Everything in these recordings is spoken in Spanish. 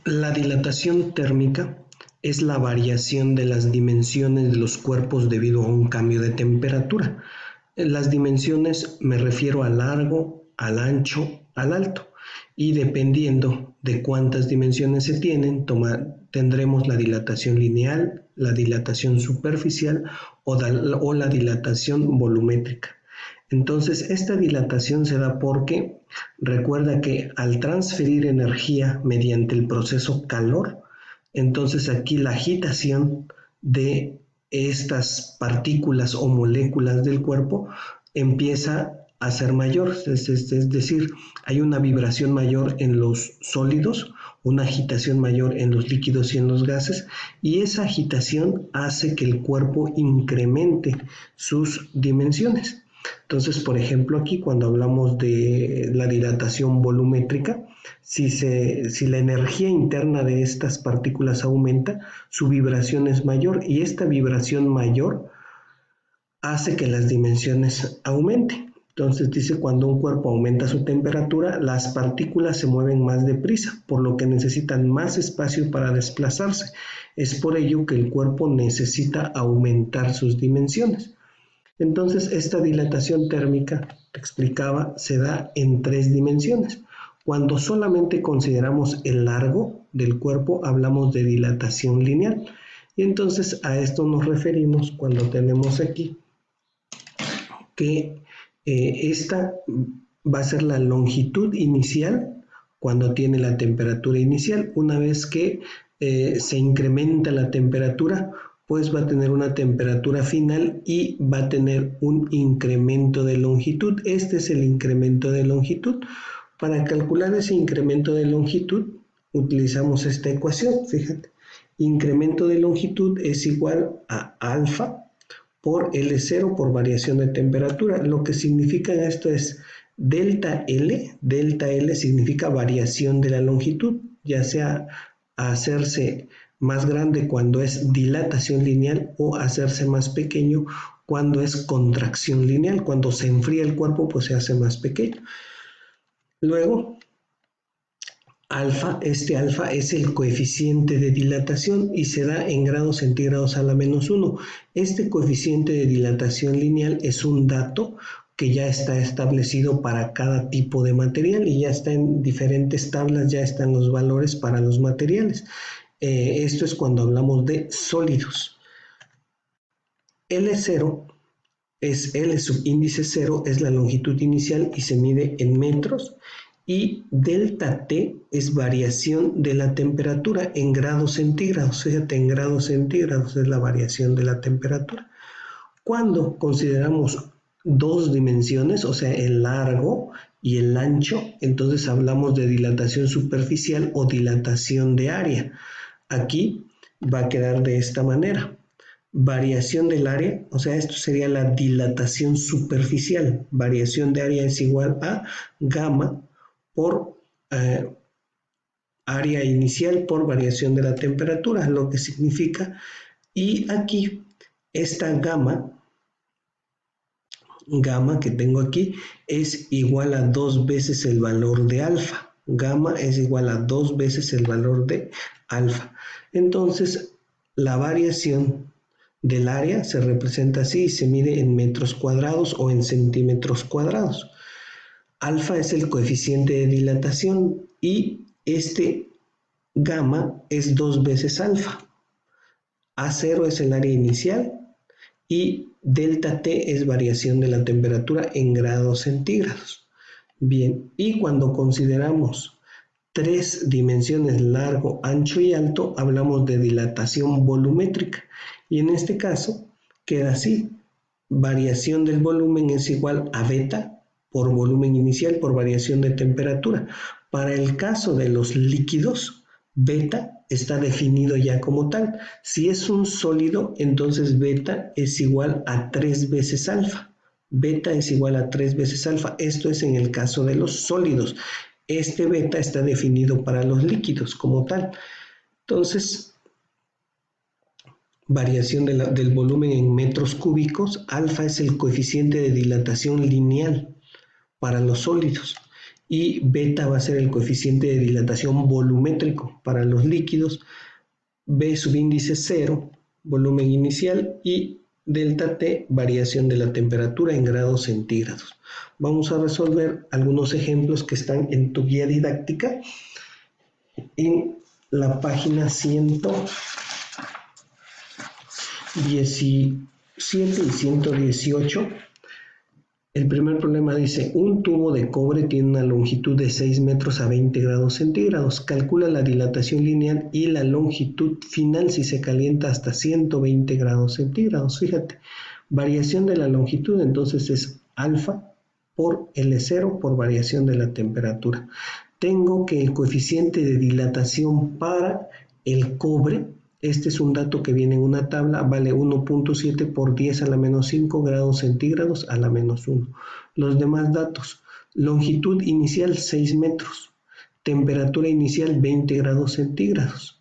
La dilatación térmica es la variación de las dimensiones de los cuerpos debido a un cambio de temperatura. En las dimensiones me refiero al largo, al ancho, al alto, y dependiendo de cuántas dimensiones se tienen, tendremos la dilatación lineal, la dilatación superficial o la dilatación volumétrica. Entonces, esta dilatación se da porque recuerda que al transferir energía mediante el proceso calor, entonces aquí la agitación de estas partículas o moléculas del cuerpo empieza a ser mayor, es decir, hay una vibración mayor en los sólidos, una agitación mayor en los líquidos y en los gases, y esa agitación hace que el cuerpo incremente sus dimensiones. Entonces, por ejemplo, aquí cuando hablamos de la dilatación volumétrica, si la energía interna de estas partículas aumenta, su vibración es mayor y esta vibración mayor hace que las dimensiones aumenten. Entonces dice, cuando un cuerpo aumenta su temperatura, las partículas se mueven más deprisa, por lo que necesitan más espacio para desplazarse. Es por ello que el cuerpo necesita aumentar sus dimensiones. Entonces, esta dilatación térmica, te explicaba, se da en 3 dimensiones. Cuando solamente consideramos el largo del cuerpo, hablamos de dilatación lineal. Y entonces a esto nos referimos cuando tenemos aquí que esta va a ser la longitud inicial cuando tiene la temperatura inicial. Una vez que se incrementa la temperatura, pues va a tener una temperatura final y va a tener un incremento de longitud. Este es el incremento de longitud. Para calcular ese incremento de longitud utilizamos esta ecuación, fíjate. Incremento de longitud es igual a alfa por L0 por variación de temperatura. Lo que significa esto es delta L significa variación de la longitud, ya sea hacerse más grande cuando es dilatación lineal o hacerse más pequeño cuando es contracción lineal. Cuando se enfría el cuerpo, pues se hace más pequeño. Luego, este alfa es el coeficiente de dilatación y se da en grados centígrados a la menos 1. Este coeficiente de dilatación lineal es un dato que ya está establecido para cada tipo de material y ya está en diferentes tablas, ya están los valores para los materiales. Esto es cuando hablamos de sólidos. L0 es L subíndice 0, es la longitud inicial y se mide en metros. Y delta T es variación de la temperatura en grados centígrados. Fíjate, en grados centígrados es la variación de la temperatura. Cuando consideramos 2 dimensiones, o sea, el largo y el ancho, entonces hablamos de dilatación superficial o dilatación de área. Aquí va a quedar de esta manera. Variación del área, o sea, esto sería la dilatación superficial. Variación de área es igual a gamma por área inicial por variación de la temperatura, lo que significa, y aquí esta gamma que tengo aquí es igual a 2 veces el valor de alfa. Gamma es igual a 2 veces el valor de alfa. Entonces, la variación del área se representa así y se mide en metros cuadrados o en centímetros cuadrados. Alfa es el coeficiente de dilatación y este gamma es 2 veces alfa. A0 es el área inicial y delta T es variación de la temperatura en grados centígrados. Bien, y cuando consideramos 3 dimensiones, largo, ancho y alto, hablamos de dilatación volumétrica. Y en este caso queda así. Variación del volumen es igual a beta por volumen inicial por variación de temperatura. Para el caso de los líquidos, beta está definido ya como tal. Si es un sólido, entonces beta es igual a 3 veces alfa. Beta es igual a 3 veces alfa. Esto es en el caso de los sólidos. Este beta está definido para los líquidos como tal. Entonces, variación del volumen en metros cúbicos. Alfa es el coeficiente de dilatación lineal para los sólidos y beta va a ser el coeficiente de dilatación volumétrico para los líquidos, B subíndice 0, volumen inicial, y delta T, variación de la temperatura en grados centígrados. Vamos a resolver algunos ejemplos que están en tu guía didáctica en la página 117 y 118. El primer problema dice, un tubo de cobre tiene una longitud de 6 metros a 20 grados centígrados. Calcula la dilatación lineal y la longitud final si se calienta hasta 120 grados centígrados. Fíjate, variación de la longitud entonces es alfa por L0 por variación de la temperatura. Tengo que el coeficiente de dilatación para el cobre, este es un dato que viene en una tabla, vale 1.7 por 10 a la menos 5 grados centígrados a la menos 1. Los demás datos, longitud inicial 6 metros, temperatura inicial 20 grados centígrados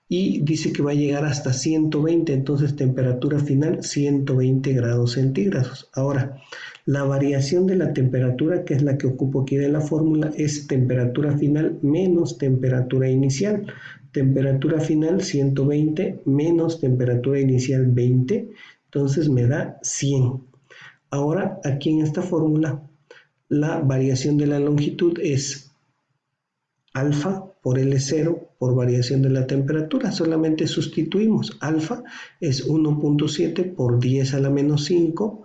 y dice que va a llegar hasta 120, entonces temperatura final 120 grados centígrados. Ahora, la variación de la temperatura, que es la que ocupo aquí de la fórmula, es temperatura final menos temperatura inicial. Temperatura final 120 menos temperatura inicial 20, entonces me da 100. Ahora, aquí en esta fórmula, la variación de la longitud es alfa por L0 por variación de la temperatura. Solamente sustituimos. Alfa es 1.7 por 10 a la menos 5.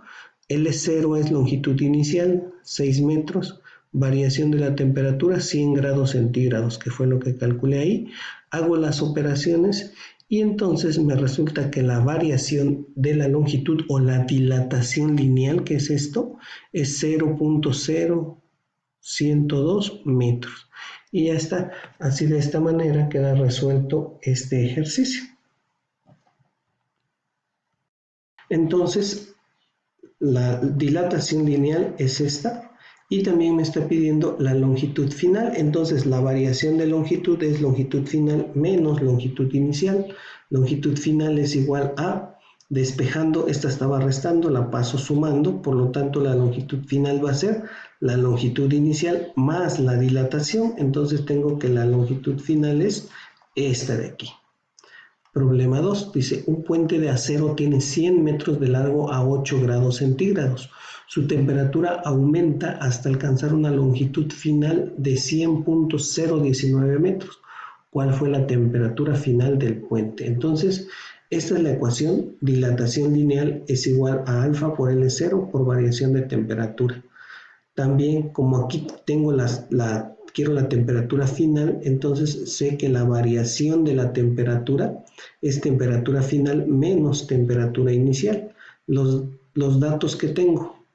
L0 es longitud inicial, 6 metros. Variación de la temperatura, 100 grados centígrados, que fue lo que calculé ahí. Hago las operaciones y entonces me resulta que la variación de la longitud o la dilatación lineal, que es esto, es 0.0102 metros. Y ya está. Así de esta manera queda resuelto este ejercicio. Entonces, la dilatación lineal es esta. Y también me está pidiendo la longitud final. Entonces, la variación de longitud es longitud final menos longitud inicial. Longitud final es igual a, despejando, esta estaba restando, la paso sumando, por lo tanto la longitud final va a ser la longitud inicial más la dilatación, entonces tengo que la longitud final es esta de aquí. Problema 2, dice, un puente de acero tiene 100 metros de largo a 8 grados centígrados. Su temperatura aumenta hasta alcanzar una longitud final de 100.019 metros. ¿Cuál fue la temperatura final del puente? Entonces, esta es la ecuación, dilatación lineal es igual a alfa por L0 por variación de temperatura. También, como aquí tengo quiero la temperatura final, entonces sé que la variación de la temperatura es temperatura final menos temperatura inicial. Los datos que tengo,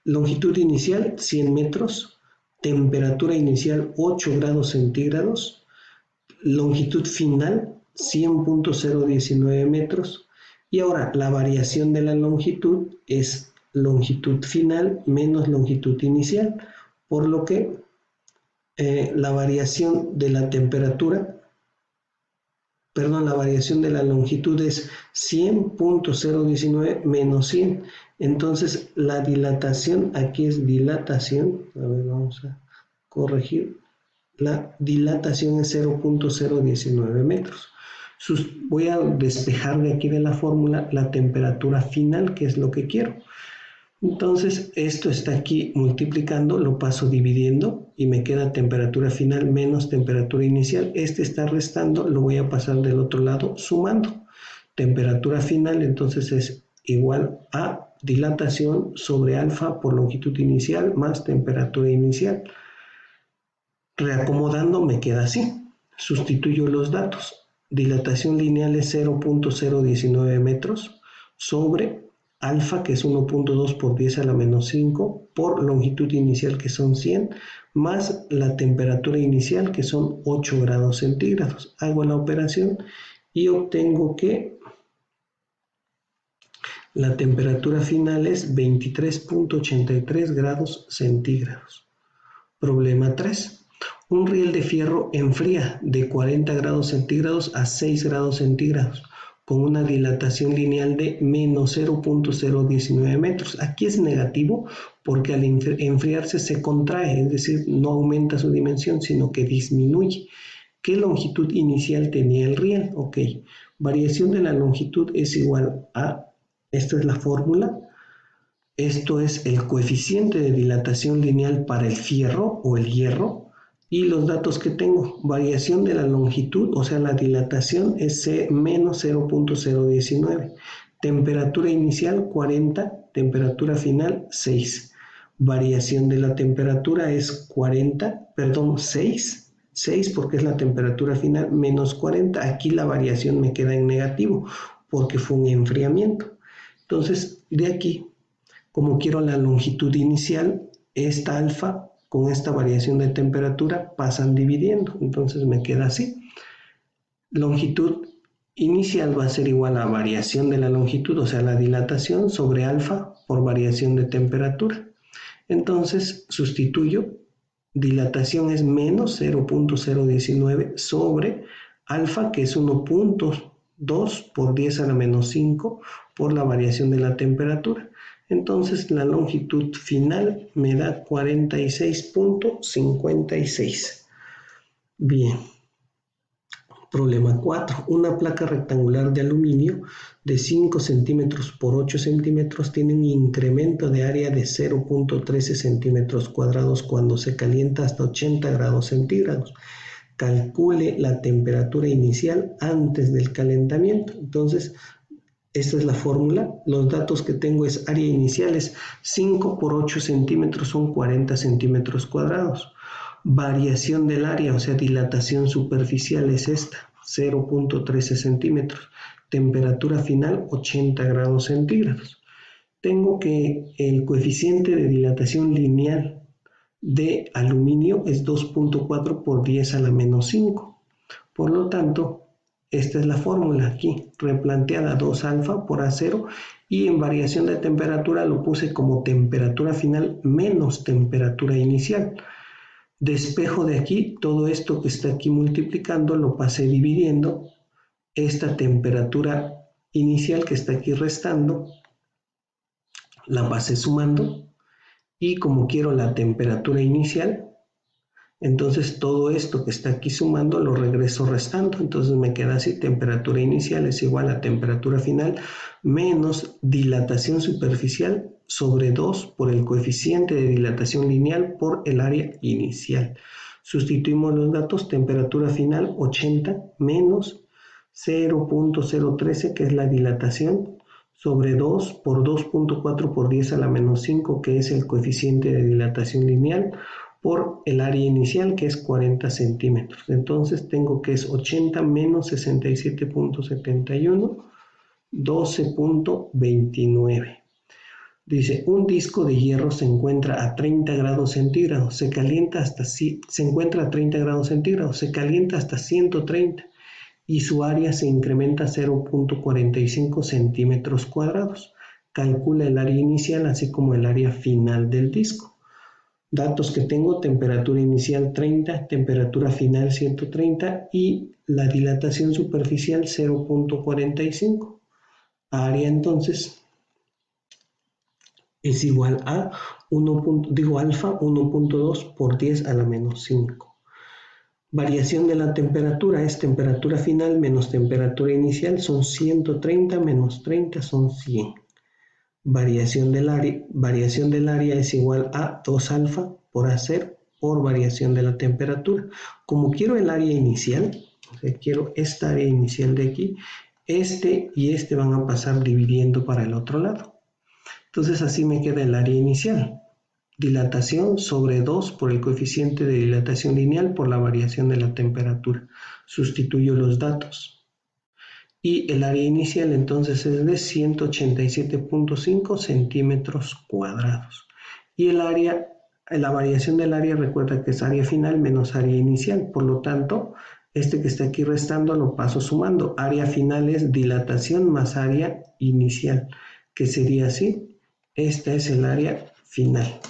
longitud inicial 100 metros, temperatura inicial 8 grados centígrados, longitud final 100.019 metros, y ahora la variación de la longitud es longitud final menos longitud inicial, por lo que la variación de la temperatura, la variación de la longitud es 100.019 menos 100. Entonces la dilatación, aquí es dilatación, a ver, vamos a corregir, la dilatación es 0.019 metros. Voy a despejar de aquí de la fórmula la temperatura final, que es lo que quiero. Entonces esto está aquí multiplicando, lo paso dividiendo y me queda temperatura final menos temperatura inicial. Este está restando, lo voy a pasar del otro lado sumando. Temperatura final entonces es igual a dilatación sobre alfa por longitud inicial más temperatura inicial. Reacomodando me queda así. Sustituyo los datos. Dilatación lineal es 0.019 metros sobre alfa, que es 1.2 por 10 a la menos 5, por longitud inicial, que son 100, más la temperatura inicial, que son 8 grados centígrados. Hago la operación y obtengo que la temperatura final es 23.83 grados centígrados. Problema 3. Un riel de fierro enfría de 40 grados centígrados a 6 grados centígrados. con una dilatación lineal de menos 0.019 metros. Aquí es negativo porque al enfriarse se contrae, es decir, no aumenta su dimensión, sino que disminuye. ¿Qué longitud inicial tenía el riel? Ok, variación de la longitud es igual a, esta es la fórmula, esto es el coeficiente de dilatación lineal para el fierro o el hierro, y los datos que tengo, variación de la longitud, o sea la dilatación es menos 0.019, temperatura inicial 40, temperatura final 6, variación de la temperatura es 6 porque es la temperatura final, menos 40, aquí la variación me queda en negativo porque fue un enfriamiento. Entonces, de aquí, como quiero la longitud inicial, esta alfa con esta variación de temperatura pasan dividiendo, entonces me queda así. Longitud inicial va a ser igual a variación de la longitud, o sea, la dilatación sobre alfa por variación de temperatura. Entonces sustituyo, dilatación es menos 0.019 sobre alfa, que es 1.2 por 10 a la menos 5 por la variación de la temperatura. Entonces la longitud final me da 46.56. Bien. Problema 4. Una placa rectangular de aluminio de 5 centímetros por 8 centímetros tiene un incremento de área de 0.13 centímetros cuadrados cuando se calienta hasta 80 grados centígrados. Calcule la temperatura inicial antes del calentamiento. Entonces, esta es la fórmula. Los datos que tengo es área inicial es 5 por 8 centímetros son 40 centímetros cuadrados. Variación del área, o sea, dilatación superficial es esta, 0.13 centímetros. Temperatura final 80 grados centígrados. Tengo que el coeficiente de dilatación lineal de aluminio es 2.4 por 10 a la menos 5. Por lo tanto, esta es la fórmula aquí, replanteada 2 alfa por A0 y en variación de temperatura lo puse como temperatura final menos temperatura inicial. Despejo de aquí, todo esto que está aquí multiplicando lo pasé dividiendo, esta temperatura inicial que está aquí restando, la pasé sumando y como quiero la temperatura inicial, entonces todo esto que está aquí sumando lo regreso restando, entonces me queda así, temperatura inicial es igual a temperatura final menos dilatación superficial sobre 2 por el coeficiente de dilatación lineal por el área inicial. Sustituimos los datos, temperatura final 80 menos 0.013 que es la dilatación sobre 2 por 2.4 por 10 a la menos 5 que es el coeficiente de dilatación lineal por el área inicial que es 40 centímetros. Entonces tengo que es 80 menos 67.71, 12.29. Dice, un disco de hierro se encuentra a 30 grados centígrados, se encuentra a 30 grados centígrados, se calienta hasta 130 y su área se incrementa a 0.45 centímetros cuadrados. Calcula el área inicial así como el área final del disco. Datos que tengo, temperatura inicial 30, temperatura final 130 y la dilatación superficial 0.45. Área entonces es igual a alfa 1.2 por 10 a la menos 5. Variación de la temperatura es temperatura final menos temperatura inicial son 130 menos 30 son 100. Variación del área es igual a 2 alfa por A0 por variación de la temperatura. Como quiero el área inicial, o sea, quiero esta área inicial de aquí, este y este van a pasar dividiendo para el otro lado. Entonces así me queda el área inicial. Dilatación sobre 2 por el coeficiente de dilatación lineal por la variación de la temperatura. Sustituyo los datos. Y el área inicial entonces es de 187.5 centímetros cuadrados. Y la variación del área, recuerda que es área final menos área inicial. Por lo tanto, este que está aquí restando lo paso sumando. Área final es dilatación más área inicial, que sería así. Esta es el área final.